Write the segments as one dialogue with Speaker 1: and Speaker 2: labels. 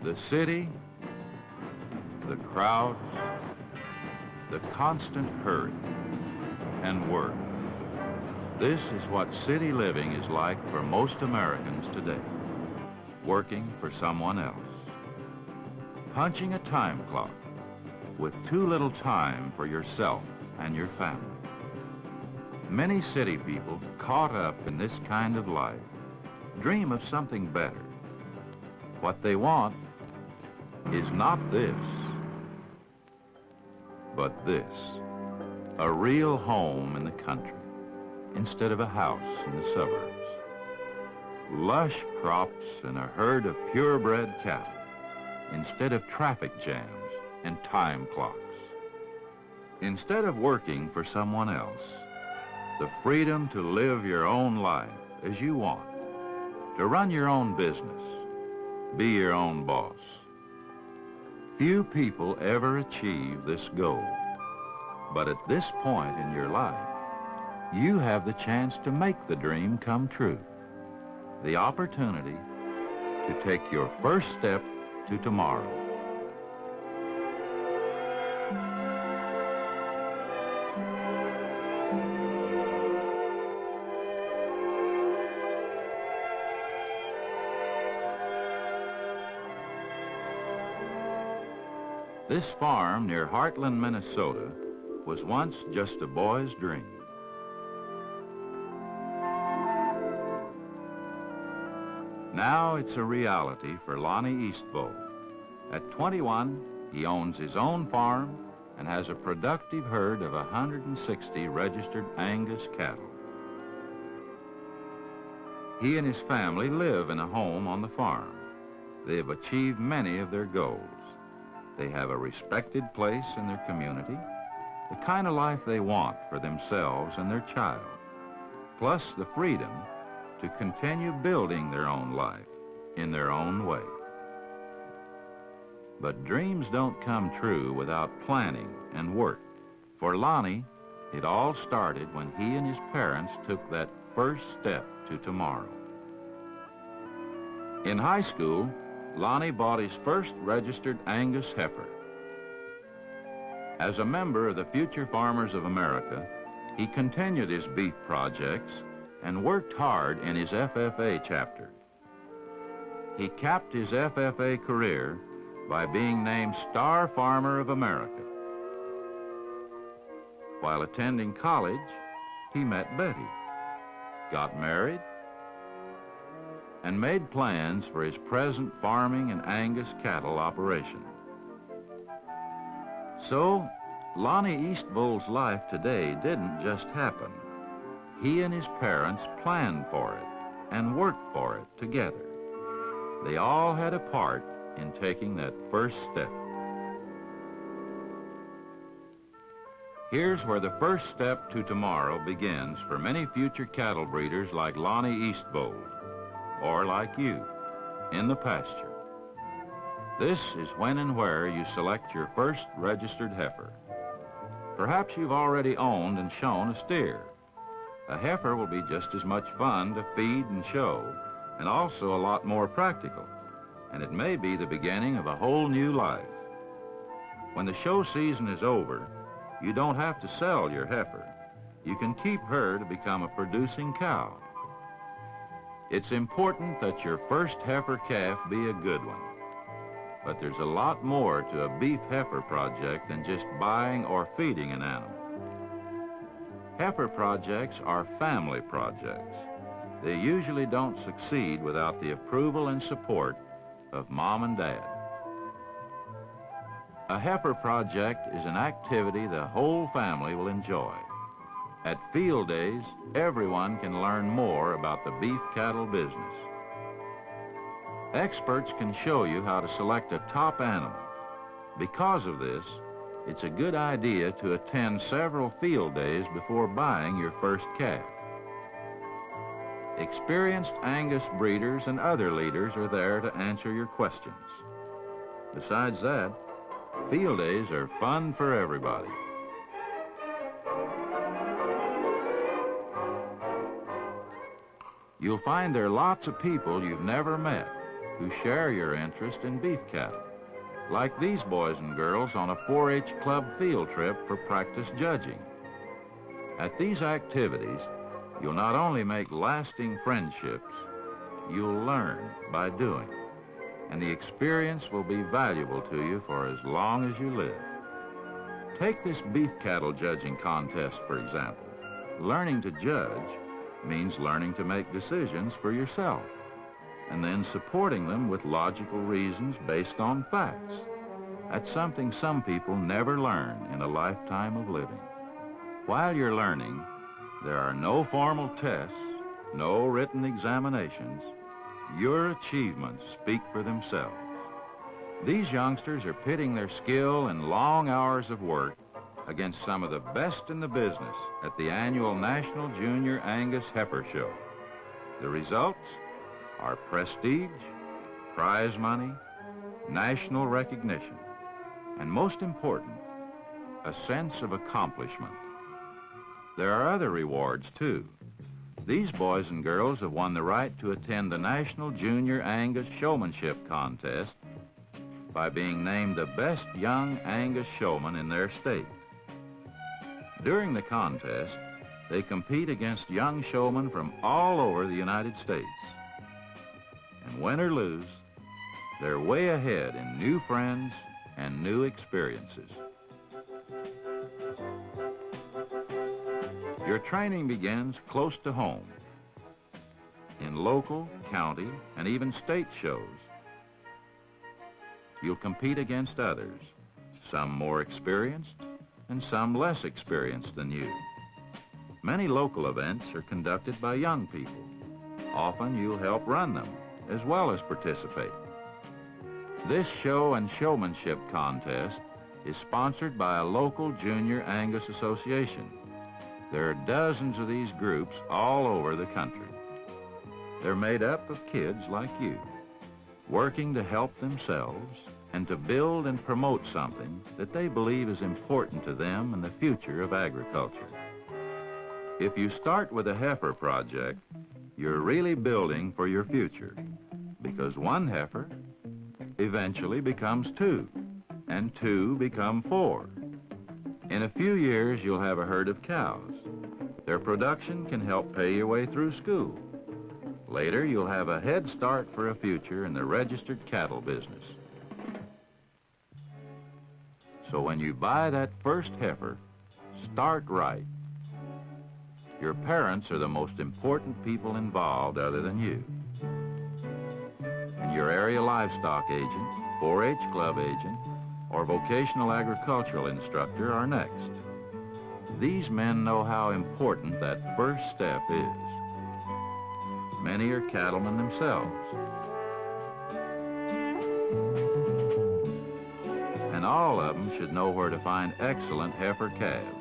Speaker 1: The city, the crowds, the constant hurry and work. This is what city living is like for most Americans today. Working for someone else. Punching a time clock with too little time for yourself and your family. Many city people caught up in this kind of life dream of something better. What they want is not this, but this, a real home in the country instead of a house in the suburbs. Lush crops and a herd of purebred cattle instead of traffic jams and time clocks. Instead of working for someone else, the freedom to live your own life as you want, to run your own business, be your own boss. Few people ever achieve this goal, but at this point in your life, you have the chance to make the dream come true. The opportunity to take your first step to tomorrow. This farm near Heartland, Minnesota, was once just a boy's dream. Now it's a reality for Lonnie Eastbold. At 21, he owns his own farm and has a productive herd of 160 registered Angus cattle. He and his family live in a home on the farm. They have achieved many of their goals. They have a respected place in their community, the kind of life they want for themselves and their child, plus the freedom to continue building their own life in their own way. But dreams don't come true without planning and work. For Lonnie, it all started when he and his parents took that first step to tomorrow. In high school, Lonnie bought his first registered Angus heifer. As a member of the Future Farmers of America, he continued his beef projects and worked hard in his FFA chapter. He capped his FFA career by being named Star Farmer of America. While attending college, he met Betty, got married, and made plans for his present farming and Angus cattle operation. So, Lonnie Eastbold's life today didn't just happen. He and his parents planned for it and worked for it together. They all had a part in taking that first step. Here's where the first step to tomorrow begins for many future cattle breeders like Lonnie Eastbold, or like you, in the pasture. This is when and where you select your first registered heifer. Perhaps you've already owned and shown a steer. A heifer will be just as much fun to feed and show, and also a lot more practical, and it may be the beginning of a whole new life. When the show season is over, you don't have to sell your heifer. You can keep her to become a producing cow. It's important that your first heifer calf be a good one. But there's a lot more to a beef heifer project than just buying or feeding an animal. Heifer projects are family projects. They usually don't succeed without the approval and support of Mom and Dad. A heifer project is an activity the whole family will enjoy. At field days, everyone can learn more about the beef cattle business. Experts can show you how to select a top animal. Because of this, it's a good idea to attend several field days before buying your first calf. Experienced Angus breeders and other leaders are there to answer your questions. Besides that, field days are fun for everybody. You'll find there are lots of people you've never met who share your interest in beef cattle, like these boys and girls on a 4-H club field trip for practice judging. At these activities, you'll not only make lasting friendships, you'll learn by doing, and the experience will be valuable to you for as long as you live. Take this beef cattle judging contest, for example. Learning to judge means learning to make decisions for yourself, and then supporting them with logical reasons based on facts. That's something some people never learn in a lifetime of living. While you're learning, there are no formal tests, no written examinations. Your achievements speak for themselves. These youngsters are pitting their skill and long hours of work against some of the best in the business at the annual National Junior Angus Heifer Show. The results are prestige, prize money, national recognition, and most important, a sense of accomplishment. There are other rewards, too. These boys and girls have won the right to attend the National Junior Angus Showmanship Contest by being named the best young Angus showman in their state. During the contest, they compete against young showmen from all over the United States. And win or lose, they're way ahead in new friends and new experiences. Your training begins close to home, in local, county, and even state shows. You'll compete against others, some more experienced and some less experienced than you. Many local events are conducted by young people. Often you'll help run them as well as participate. This show and showmanship contest is sponsored by a local Junior Angus Association. There are dozens of these groups all over the country. They're made up of kids like you, working to help themselves and to build and promote something that they believe is important to them and the future of agriculture. If you start with a heifer project, you're really building for your future, because one heifer eventually becomes two, and two become four. In a few years, you'll have a herd of cows. Their production can help pay your way through school. Later, you'll have a head start for a future in the registered cattle business. So when you buy that first heifer, start right. Your parents are the most important people involved other than you. And your area livestock agent, 4-H club agent, or vocational agricultural instructor are next. These men know how important that first step is. Many are cattlemen themselves. And all of them should know where to find excellent heifer calves.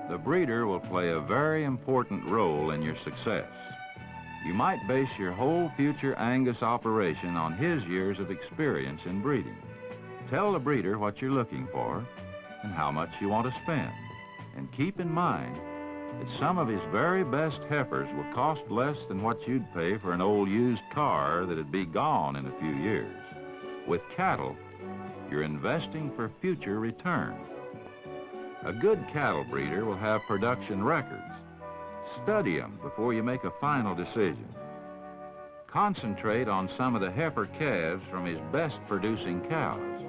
Speaker 1: The breeder will play a very important role in your success. You might base your whole future Angus operation on his years of experience in breeding. Tell the breeder what you're looking for and how much you want to spend. And keep in mind that some of his very best heifers will cost less than what you'd pay for an old used car that'd be gone in a few years. With cattle, you're investing for future return. A good cattle breeder will have production records. Study them before you make a final decision. Concentrate on some of the heifer calves from his best producing cows,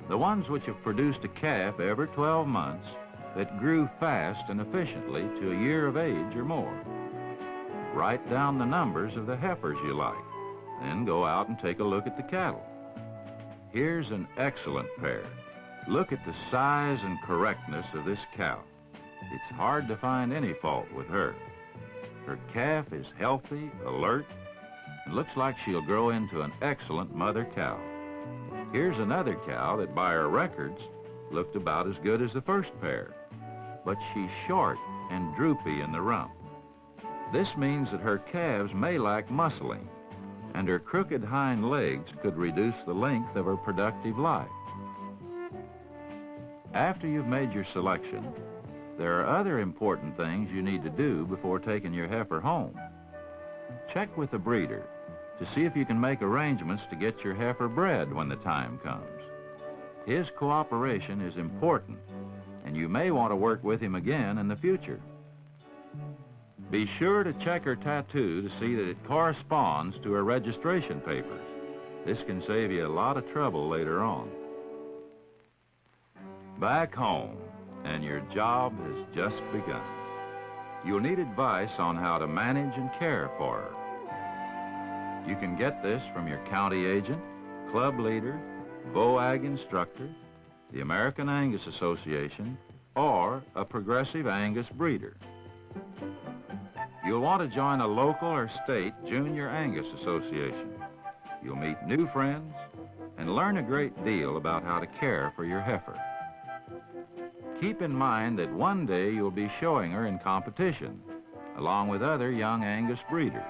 Speaker 1: the ones which have produced a calf every 12 months that grew fast and efficiently to a year of age or more. Write down the numbers of the heifers you like. Then go out and take a look at the cattle. Here's an excellent pair. Look at the size and correctness of this cow. It's hard to find any fault with her. Her calf is healthy, alert, and looks like she'll grow into an excellent mother cow. Here's another cow that, by her records, looked about as good as the first pair, but she's short and droopy in the rump. This means that her calves may lack muscling, and her crooked hind legs could reduce the length of her productive life. After you've made your selection, there are other important things you need to do before taking your heifer home. Check with the breeder to see if you can make arrangements to get your heifer bred when the time comes. His cooperation is important, and you may want to work with him again in the future. Be sure to check her tattoo to see that it corresponds to her registration papers. This can save you a lot of trouble later on. Back home, and your job has just begun. You'll need advice on how to manage and care for her. You can get this from your county agent, club leader, BOAG instructor, the American Angus Association, or a progressive Angus breeder. You'll want to join a local or state Junior Angus Association. You'll meet new friends and learn a great deal about how to care for your heifer. Keep in mind that one day you'll be showing her in competition, along with other young Angus breeders.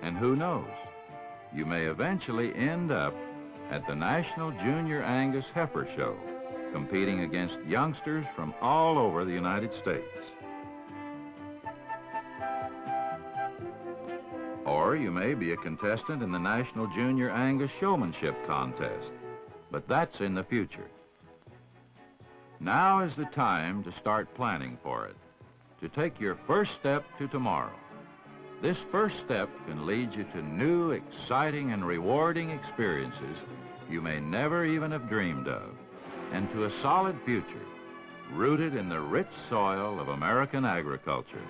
Speaker 1: And who knows, you may eventually end up at the National Junior Angus Heifer Show, competing against youngsters from all over the United States. Or you may be a contestant in the National Junior Angus Showmanship Contest, but that's in the future. Now is the time to start planning for it, to take your first step to tomorrow. This first step can lead you to new, exciting, and rewarding experiences you may never even have dreamed of, and to a solid future rooted in the rich soil of American agriculture.